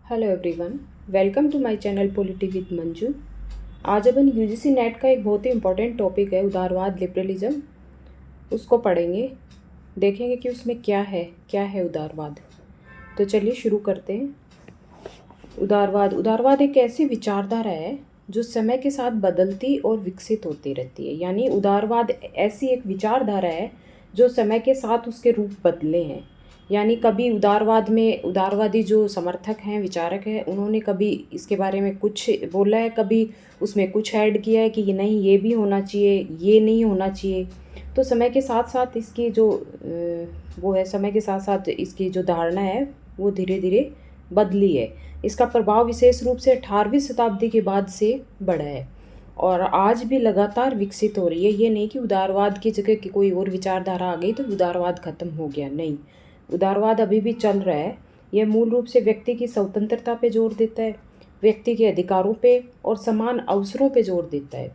Hello everyone, welcome to my channel polity with Manju. आज अपन UGC net का एक बहुत ही इम्पोर्टेंट टॉपिक है उदारवाद लिबरलिज्म, उसको पढ़ेंगे। देखेंगे कि उसमें क्या है उदारवाद। तो चलिए शुरू करते हैं। उदारवाद एक ऐसी विचारधारा है जो समय के साथ बदलती और विकसित होती रहती है। यानी उदारवाद ऐसी एक विचारधारा है जो समय के साथ उसके रूप बदले हैं। यानी कभी उदारवादी जो समर्थक हैं, विचारक हैं, उन्होंने कभी इसके बारे में कुछ बोला है, कभी उसमें कुछ ऐड किया है कि ये नहीं, ये भी होना चाहिए, ये नहीं होना चाहिए। तो समय के साथ साथ इसकी जो समय के साथ साथ इसकी जो धारणा है वो धीरे धीरे बदली है। इसका प्रभाव विशेष रूप से 18वीं शताब्दी के बाद से बढ़ा है और आज भी लगातार विकसित हो रही है। ये नहीं कि उदारवाद की जगह की कोई और विचारधारा आ गई तो उदारवाद खत्म हो गया, नहीं। उदारवाद अभी भी चल रहा है। यह मूल रूप से व्यक्ति की स्वतंत्रता पे जोर देता है, व्यक्ति के अधिकारों पे और समान अवसरों पे जोर देता है।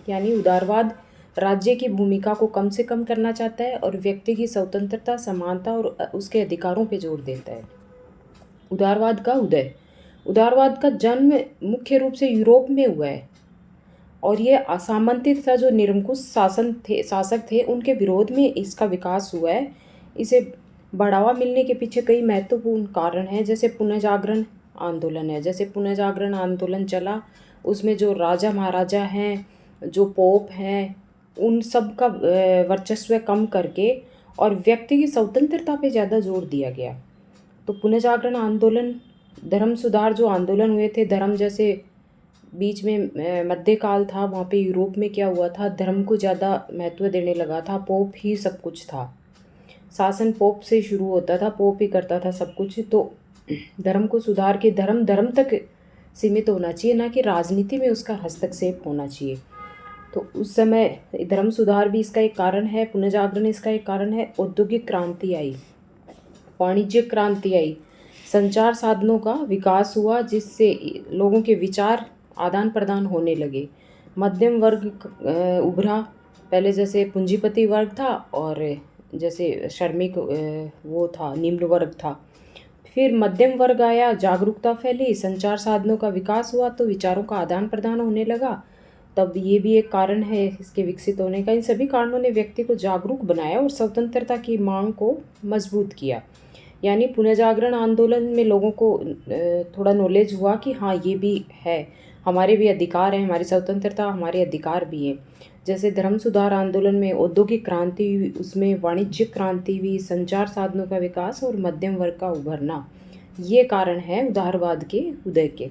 यानी उदारवाद राज्य की भूमिका को कम से कम करना चाहता है और व्यक्ति की स्वतंत्रता, समानता और उसके अधिकारों पे जोर देता है। उदारवाद का जन्म मुख्य रूप से यूरोप में हुआ है और ये असामंतित था। जो निरंकुश शासक थे उनके विरोध में इसका विकास हुआ है। इसे बढ़ावा मिलने के पीछे कई महत्वपूर्ण कारण हैं। जैसे पुनः जागरण आंदोलन चला, उसमें जो राजा महाराजा हैं, जो पोप हैं, उन सब का वर्चस्व कम करके और व्यक्ति की स्वतंत्रता पे ज़्यादा जोर दिया गया। तो पुनः जागरण आंदोलन, धर्म सुधार जो आंदोलन हुए थे, धर्म जैसे बीच में मध्यकाल था, वहाँ पे यूरोप में क्या हुआ था, धर्म को ज़्यादा महत्व देने लगा था। पोप ही सब कुछ था, शासन पोप से शुरू होता था, पोप ही करता था सब कुछ। तो धर्म को सुधार के धर्म तक सीमित होना चाहिए, ना कि राजनीति में उसका हस्तक्षेप होना चाहिए। तो उस समय धर्म सुधार भी इसका एक कारण है, पुनः जागरण इसका एक कारण है। औद्योगिक क्रांति आई, वाणिज्यिक क्रांति आई, संचार साधनों का विकास हुआ जिससे लोगों के विचार आदान प्रदान होने लगे। मध्यम वर्ग उभरा। पहले जैसे पूंजीपति वर्ग था और जैसे श्रमिक वो था, निम्न वर्ग था। फिर मध्यम वर्ग आया, जागरूकता फैली, संचार साधनों का विकास हुआ तो विचारों का आदान प्रदान होने लगा। तब ये भी एक कारण है इसके विकसित होने का। इन सभी कारणों ने व्यक्ति को जागरूक बनाया और स्वतंत्रता की मांग को मजबूत किया। यानी पुनर्जागरण आंदोलन में लोगों को थोड़ा नॉलेज हुआ कि हाँ, ये भी है, हमारे भी अधिकार हैं, हमारी स्वतंत्रता, हमारे अधिकार भी हैं। जैसे धर्म सुधार आंदोलन में औद्योगिक क्रांति हुई, उसमें वाणिज्यिक क्रांति हुई, संचार साधनों का विकास और मध्यम वर्ग का उभरना, ये कारण है उदारवाद के उदय के।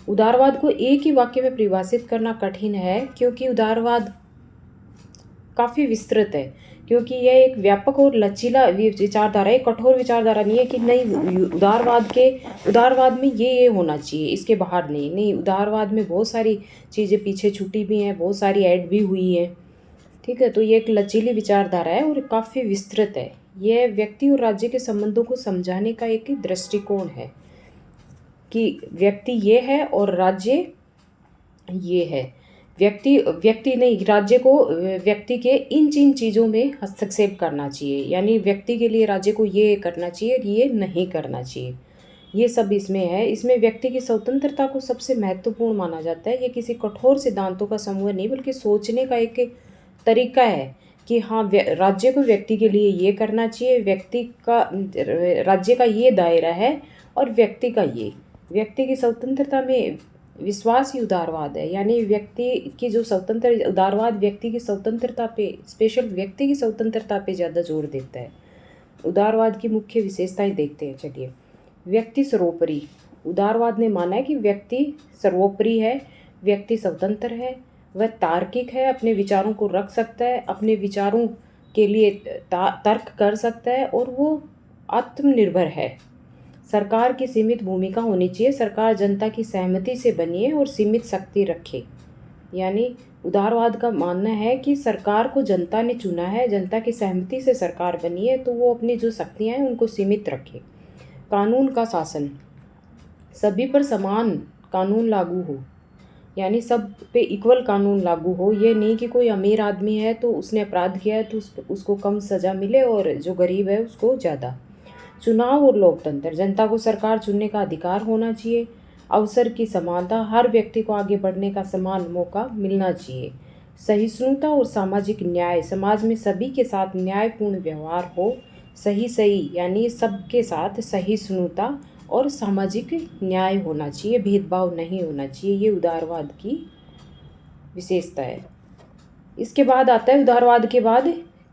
उदारवाद को एक ही वाक्य में परिभाषित करना कठिन है क्योंकि उदारवाद काफ़ी विस्तृत है। क्योंकि यह एक व्यापक और लचीला विचारधारा है, कठोर विचारधारा नहीं है कि नहीं उदारवाद में ये होना चाहिए, इसके बाहर नहीं। उदारवाद में बहुत सारी चीज़ें पीछे छूटी भी हैं, बहुत सारी ऐड भी हुई हैं। ठीक है, तो ये एक लचीली विचारधारा है और काफ़ी विस्तृत है। यह व्यक्ति और राज्य के संबंधों को समझाने का एक दृष्टिकोण है कि व्यक्ति ये है और राज्य ये है। व्यक्ति नहीं, राज्य को व्यक्ति के इन चीज़ों में हस्तक्षेप करना चाहिए। यानी व्यक्ति के लिए राज्य को ये करना चाहिए, ये नहीं करना चाहिए, ये सब इसमें है। इसमें व्यक्ति की स्वतंत्रता को सबसे महत्वपूर्ण माना जाता है। ये किसी कठोर सिद्धांतों का समूह नहीं बल्कि सोचने का एक तरीका है कि हाँ, राज्य को व्यक्ति के लिए ये करना चाहिए, राज्य का ये दायरा है और व्यक्ति की स्वतंत्रता में विश्वास ही उदारवाद है। यानी व्यक्ति की जो उदारवाद व्यक्ति की स्वतंत्रता पे, स्पेशल व्यक्ति की स्वतंत्रता पे ज़्यादा जोर देता है। उदारवाद की मुख्य विशेषताएं देखते हैं, चलिए। व्यक्ति सर्वोपरि, उदारवाद ने माना है कि व्यक्ति सर्वोपरि है, व्यक्ति स्वतंत्र है, वह तार्किक है, अपने विचारों को रख सकता है, अपने विचारों के लिए तर्क कर सकता है और वो आत्मनिर्भर है। सरकार की सीमित भूमिका होनी चाहिए, सरकार जनता की सहमति से बनिए और सीमित शक्ति रखे। यानी उदारवाद का मानना है कि सरकार को जनता ने चुना है, जनता की सहमति से सरकार बनी है, तो वो अपनी जो शक्तियाँ हैं उनको सीमित रखे। कानून का शासन, सभी पर समान कानून लागू हो, यानी सब पे इक्वल कानून लागू हो। ये नहीं कि कोई अमीर आदमी है तो उसने अपराध किया है तो उसको कम सज़ा मिले और जो गरीब है उसको ज़्यादा। चुनाव और लोकतंत्र, जनता को सरकार चुनने का अधिकार होना चाहिए। अवसर की समानता, हर व्यक्ति को आगे बढ़ने का समान मौका मिलना चाहिए। सहिष्णुता और सामाजिक न्याय, समाज में सभी के साथ न्यायपूर्ण व्यवहार हो। सही यानी सबके साथ सहिष्णुता और सामाजिक न्याय होना चाहिए, भेदभाव नहीं होना चाहिए। ये उदारवाद की विशेषता है। इसके बाद आता है उदारवाद के बाद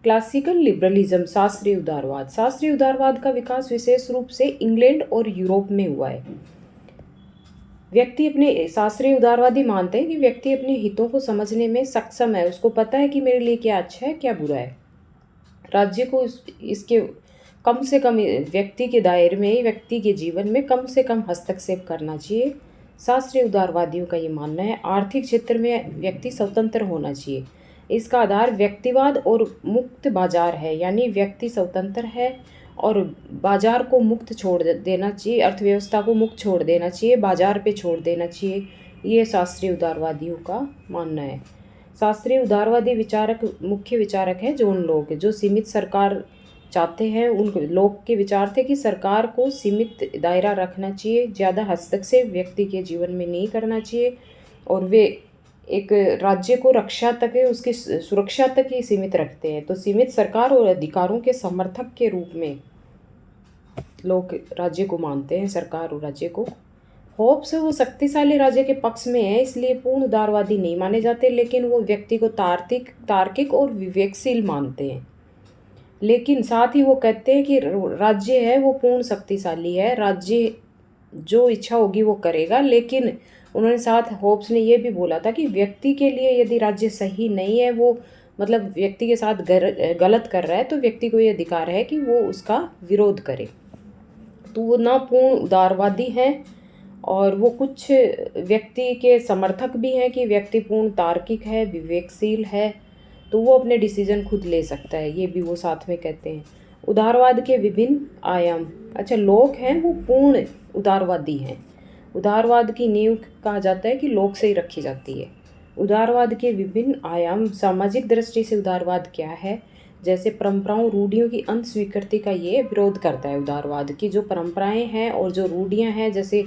क्लासिकल लिबरलिज्म, शास्त्रीय उदारवाद। शास्त्रीय उदारवाद का विकास विशेष रूप से इंग्लैंड और यूरोप में हुआ है। व्यक्ति अपने शास्त्रीय उदारवादी मानते हैं कि व्यक्ति अपने हितों को समझने में सक्षम है, उसको पता है कि मेरे लिए क्या अच्छा है क्या बुरा है। राज्य को इसके कम से कम व्यक्ति के दायरे में, व्यक्ति के जीवन में कम से कम हस्तक्षेप करना चाहिए। शास्त्रीय उदारवादियों का ये मानना है। आर्थिक क्षेत्र में व्यक्ति स्वतंत्र होना चाहिए। इसका आधार व्यक्तिवाद और मुक्त बाजार है, यानी व्यक्ति स्वतंत्र है और बाजार को मुक्त छोड़ देना चाहिए, अर्थव्यवस्था को मुक्त छोड़ देना चाहिए, बाजार पे छोड़ देना चाहिए। ये शास्त्रीय उदारवादियों का मानना है। शास्त्रीय उदारवादी मुख्य विचारक हैं जॉन लॉक, जो सीमित सरकार चाहते हैं। उन लोग के विचार थे कि सरकार को सीमित दायरा रखना चाहिए, ज़्यादा हस्तक्षेप व्यक्ति के जीवन में नहीं करना चाहिए, और वे एक राज्य को रक्षा तक, उसकी सुरक्षा तक ही सीमित रखते हैं। तो सीमित सरकार और अधिकारों के समर्थक के रूप में लोग राज्य को मानते हैं, सरकार और राज्य को। होब्स वो शक्तिशाली राज्य के पक्ष में है, इसलिए पूर्ण उदारवादी नहीं माने जाते, लेकिन वो व्यक्ति को तार्किक और विवेकशील मानते हैं। लेकिन साथ ही वो कहते हैं कि राज्य है वो पूर्ण शक्तिशाली है, राज्य जो इच्छा होगी वो करेगा। लेकिन उन्होंने साथ होब्स ने ये भी बोला था कि व्यक्ति के लिए यदि राज्य सही नहीं है, वो मतलब व्यक्ति के साथ गलत कर रहा है, तो व्यक्ति को ये अधिकार है कि वो उसका विरोध करे। तो वो ना पूर्ण उदारवादी हैं और वो कुछ व्यक्ति के समर्थक भी हैं कि व्यक्ति पूर्ण तार्किक है, विवेकशील है, तो वो अपने डिसीजन खुद ले सकता है, ये भी वो साथ में कहते हैं। उदारवाद के विभिन्न आयाम, अच्छा लोग हैं वो पूर्ण उदारवादी हैं। उदारवाद की नींव कहा जाता है कि लोग से ही रखी जाती है। उदारवाद के विभिन्न आयाम, सामाजिक दृष्टि से उदारवाद क्या है, जैसे परंपराओं रूढ़ियों की अंत स्वीकृति का ये विरोध करता है। उदारवाद की जो परंपराएं हैं और जो रूढ़ियां हैं, जैसे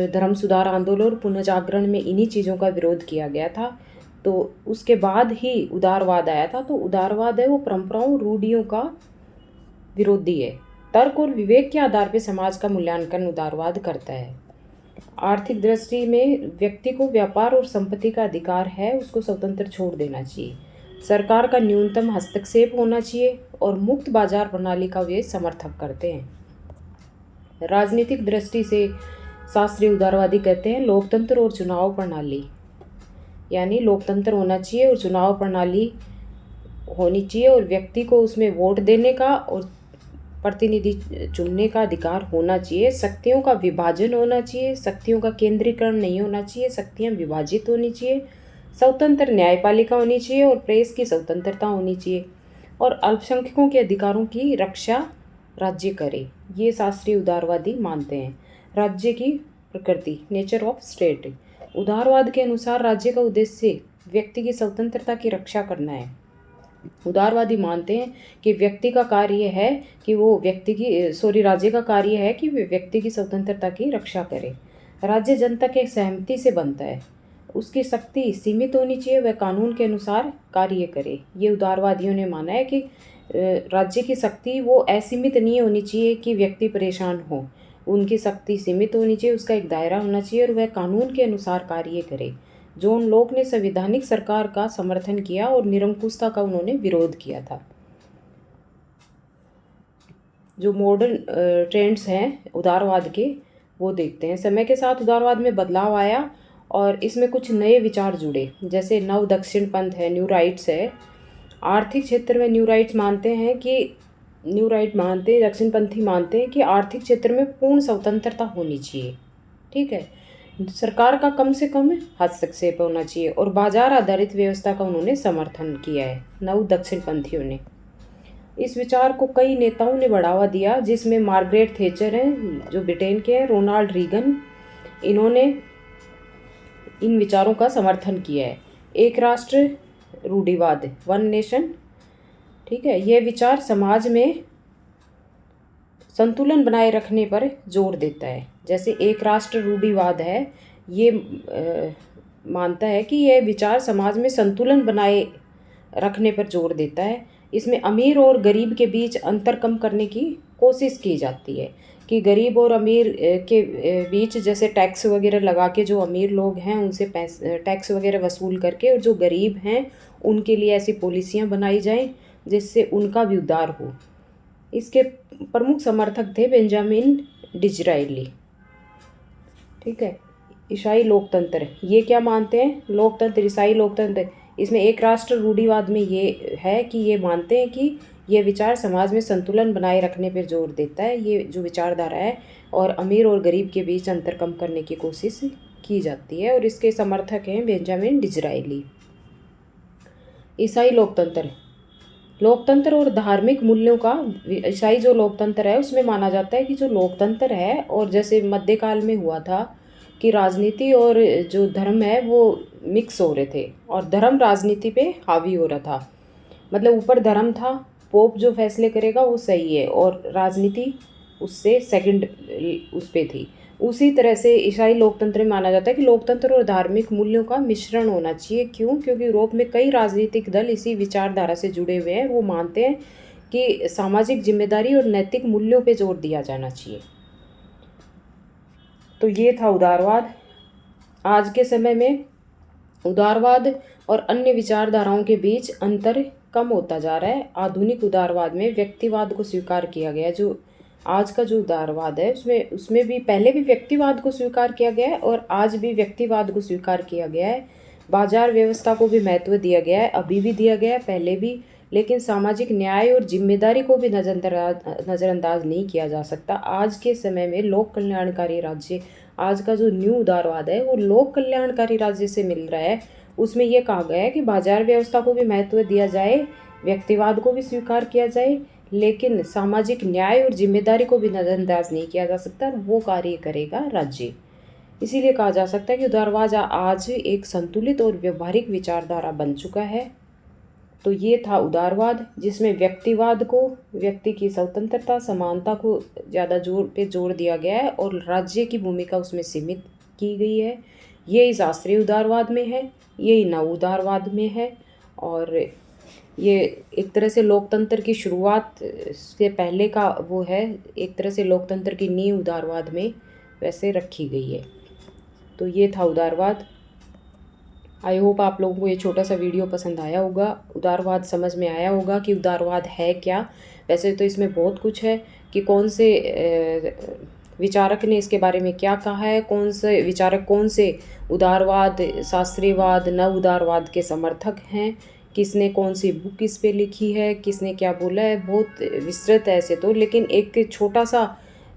धर्म सुधार आंदोलन और पुनर्जागरण में इन्हीं चीज़ों का विरोध किया गया था, तो उसके बाद ही उदारवाद आया था। तो उदारवाद है वो परंपराओं रूढ़ियों का विरोधी है। तर्क और विवेक के आधार पर समाज का मूल्यांकन उदारवाद करता है। आर्थिक दृष्टि में व्यक्ति को व्यापार और संपत्ति का अधिकार है, उसको स्वतंत्र छोड़ देना चाहिए। सरकार का न्यूनतम हस्तक्षेप होना चाहिए और मुक्त बाजार प्रणाली का वे समर्थक करते हैं। राजनीतिक दृष्टि से शास्त्रीय उदारवादी कहते हैं लोकतंत्र और चुनाव प्रणाली, यानी लोकतंत्र होना चाहिए और चुनाव प्रणाली होनी चाहिए और व्यक्ति को उसमें वोट देने का और प्रतिनिधि चुनने का अधिकार होना चाहिए। शक्तियों का विभाजन होना चाहिए, शक्तियों का केंद्रीकरण नहीं होना चाहिए, शक्तियाँ विभाजित होनी चाहिए। स्वतंत्र न्यायपालिका होनी चाहिए और प्रेस की स्वतंत्रता होनी चाहिए, और अल्पसंख्यकों के अधिकारों की रक्षा राज्य करे, ये शास्त्रीय उदारवादी मानते हैं। राज्य की प्रकृति, नेचर ऑफ स्टेट, उदारवाद के अनुसार राज्य का उद्देश्य व्यक्ति की स्वतंत्रता की रक्षा करना है। उदारवादी मानते हैं कि व्यक्ति का कार्य है कि वो राज्य का कार्य है कि वे व्यक्ति की स्वतंत्रता की रक्षा करे। राज्य जनता के सहमति से बनता है, उसकी शक्ति सीमित होनी चाहिए, वह कानून के अनुसार कार्य करे। ये उदारवादियों ने माना है कि राज्य की शक्ति वो असीमित नहीं होनी चाहिए कि व्यक्ति परेशान हो, उनकी शक्ति सीमित होनी चाहिए, उसका एक दायरा होना चाहिए और वह कानून के अनुसार कार्य करे। जॉन लॉक ने संवैधानिक सरकार का समर्थन किया और निरंकुशता का उन्होंने विरोध किया था। जो मॉडर्न ट्रेंड्स हैं उदारवाद के, वो देखते हैं। समय के साथ उदारवाद में बदलाव आया और इसमें कुछ नए विचार जुड़े, जैसे नव दक्षिण पंथ है, न्यू राइट्स है। आर्थिक क्षेत्र में दक्षिणपंथी मानते हैं कि आर्थिक क्षेत्र में पूर्ण स्वतंत्रता होनी चाहिए, ठीक है, सरकार का कम से कम हस्तक्षेप होना चाहिए और बाजार आधारित व्यवस्था का उन्होंने समर्थन किया है नव दक्षिणपंथियों ने। इस विचार को कई नेताओं ने बढ़ावा दिया, जिसमें मार्गरेट थैचर हैं जो ब्रिटेन के हैं, रोनाल्ड रीगन, इन्होंने इन विचारों का समर्थन किया है। एक राष्ट्र रूढ़िवाद, वन नेशन, ठीक है, यह विचार समाज में संतुलन बनाए रखने पर जोर देता है। जैसे एक राष्ट्र रूढ़िवाद है, ये मानता है कि यह विचार समाज में संतुलन बनाए रखने पर जोर देता है। इसमें अमीर और गरीब के बीच अंतर कम करने की कोशिश की जाती है कि गरीब और अमीर के बीच जैसे टैक्स वगैरह लगा के जो अमीर लोग हैं उनसे पैसे टैक्स वगैरह वसूल करके, और जो गरीब हैं उनके लिए ऐसी पॉलिसियां बनाई जाएं जिससे उनका भी उद्धार हो। इसके प्रमुख समर्थक थे बेंजामिन डिज़रायली। ठीक है। ईसाई लोकतंत्र, ये क्या मानते हैं? लोकतंत्र, ईसाई लोकतंत्र, इसमें एक राष्ट्र रूढ़िवाद में ये है कि ये मानते हैं कि ये विचार समाज में संतुलन बनाए रखने पर जोर देता है, ये जो विचारधारा है, और अमीर और गरीब के बीच अंतर कम करने की कोशिश की जाती है, और इसके समर्थक हैं बेंजामिन डिज़रायली। ईसाई लोकतंत्र, लोकतंत्र और धार्मिक मूल्यों का, ईसाई जो लोकतंत्र है उसमें माना जाता है कि जो लोकतंत्र है, और जैसे मध्यकाल में हुआ था कि राजनीति और जो धर्म है वो मिक्स हो रहे थे, और धर्म राजनीति पे हावी हो रहा था। मतलब ऊपर धर्म था, पोप जो फैसले करेगा वो सही है, और राजनीति उससे सेकंड उस पे थी। उसी तरह से ईसाई लोकतंत्र में माना जाता है कि लोकतंत्र और धार्मिक मूल्यों का मिश्रण होना चाहिए। क्यों? क्योंकि यूरोप में कई राजनीतिक दल इसी विचारधारा से जुड़े हुए हैं। वो मानते हैं कि सामाजिक जिम्मेदारी और नैतिक मूल्यों पे जोर दिया जाना चाहिए। तो ये था उदारवाद। आज के समय में उदारवाद और अन्य विचारधाराओं के बीच अंतर कम होता जा रहा है। आधुनिक उदारवाद में व्यक्तिवाद को स्वीकार किया गया है। जो आज का जो उदारवाद है उसमें भी पहले भी व्यक्तिवाद को स्वीकार किया गया है, और आज भी व्यक्तिवाद को स्वीकार किया गया है। बाजार व्यवस्था को भी महत्व दिया गया है, अभी भी दिया गया है, पहले भी। लेकिन सामाजिक न्याय और जिम्मेदारी को भी नज़रअंदाज नहीं किया जा सकता। आज के समय में लोक कल्याणकारी राज्य, आज का जो न्यू उदारवाद है वो लोक कल्याणकारी राज्य से मिल रहा है। उसमें यह कहा गया है कि बाजार व्यवस्था को भी महत्व दिया जाए, व्यक्तिवाद को भी स्वीकार किया जाए, लेकिन सामाजिक न्याय और जिम्मेदारी को भी नज़रअंदाज नहीं किया जा सकता, और वो कार्य करेगा राज्य। इसीलिए कहा जा सकता है कि उदारवाद आज एक संतुलित और व्यवहारिक विचारधारा बन चुका है। तो ये था उदारवाद, जिसमें व्यक्तिवाद को, व्यक्ति की स्वतंत्रता, समानता को ज़्यादा जोर दिया गया है, और राज्य की भूमिका उसमें सीमित की गई है। ये शास्त्रीय उदारवाद में है, यही नव उदारवाद में है, और ये एक तरह से लोकतंत्र की शुरुआत से पहले का वो है, एक तरह से लोकतंत्र की नींव उदारवाद में वैसे रखी गई है। तो ये था उदारवाद। आई होप आप लोगों को ये छोटा सा वीडियो पसंद आया होगा, उदारवाद समझ में आया होगा कि उदारवाद है क्या। वैसे तो इसमें बहुत कुछ है कि कौन से विचारक ने इसके बारे में क्या कहा है, कौन से विचारक कौन से उदारवाद, शास्त्रीयवाद, नव उदारवाद के समर्थक हैं, किसने कौन सी बुक इस पे लिखी है, किसने क्या बोला है। बहुत विस्तृत है ऐसे तो, लेकिन एक छोटा सा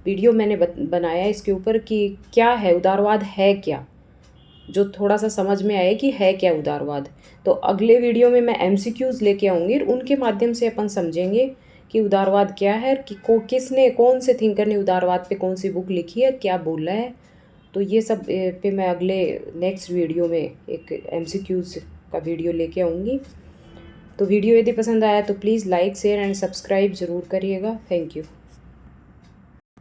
वीडियो मैंने बनाया इसके ऊपर कि क्या है उदारवाद, है क्या, जो थोड़ा सा समझ में आए कि है क्या उदारवाद। तो अगले वीडियो में मैं MCQs लेके आऊँगी, उनके माध्यम से अपन समझेंगे कि उदारवाद क्या है, कि किसने, कौन से थिंकर ने उदारवाद पे कौन सी बुक लिखी है, क्या बोला है। तो ये सब पे मैं अगले नेक्स्ट वीडियो में एक MCQs का वीडियो लेके आऊँगी। तो वीडियो यदि पसंद आया तो please like, share and subscribe ज़रूर करिएगा। Thank you.